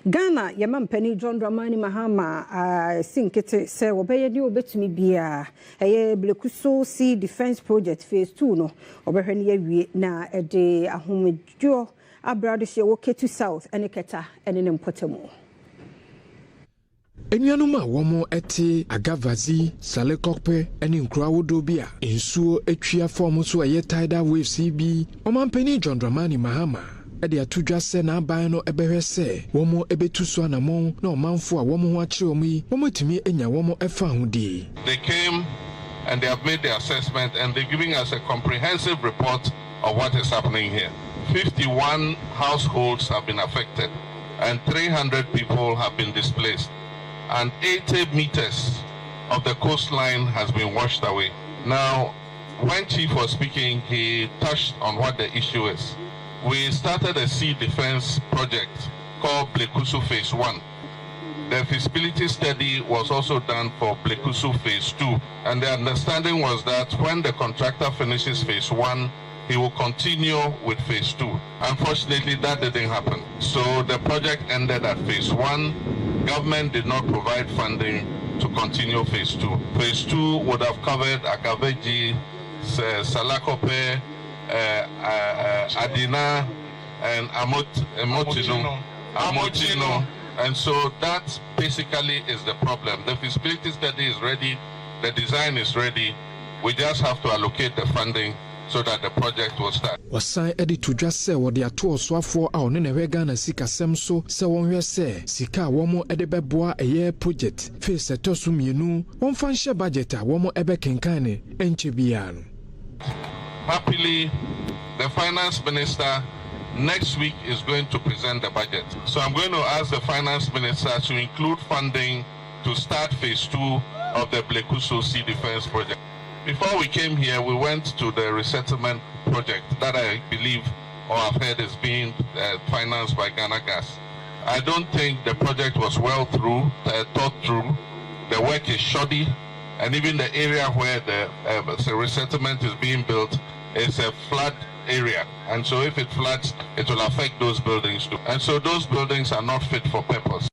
Ghana Yamampeni John Dramani Mahama sinkete se obeye ni obetumi bia eye Blekuso Sea Defense Project Phase 2 no obehwe ne yawie na ede ahomedwo abrado hye wo Ketu South ene Keta ene ne mpotemu. Enuanuma womo ete Agavazi Salekokpe ene nkura wodo bia ensuo etwia form so eye tidal wave CB Omampeni John Dramani Mahama ede atudwa se na aban no ebehwe se womo ebetu so anamon na omanfo a womo ho akire omo yi womo timi enya womo efa hodi. They came and they have made the assessment and they're giving us a comprehensive report of what is happening here. 51 households have been affected and 300 people have been displaced and 80 meters of the coastline has been washed away. Now, when Chief was speaking, he touched on what the issue is. We started a sea defense project called Blekuso Phase 1. The feasibility study was also done for Blekuso Phase 2. And the understanding was that when the contractor finishes Phase 1, he will continue with Phase 2. Unfortunately, that didn't happen. So the project ended at Phase 1. Government did not provide funding to continue Phase 2. Phase 2 would have covered Agaveji, Salakope, Adina and Amotino. And so that basically is the problem. The feasibility study is ready, the design is ready. We just have to allocate the funding so that the project will start. Wasan edi tudwa se wo de ato osoafo a one na wega na sika sem so se wonhwe se sika womo ede beboa eye project phase etosu mienu wonfa nhye budget a womo ebe kenkan ne enche bia no. Happily, the finance minister next week is going to present the budget. So I'm going to ask the finance minister to include funding to start Phase 2 of the Blekuso Sea Defense Project. Before we came here, we went to the resettlement project that I believe or I've heard is being financed by Ghana Gas. I don't think the project was well thought through. The work is shoddy, and even the area where the resettlement is being built is a flood area. And so if it floods, it will affect those buildings too. And so those buildings are not fit for purpose.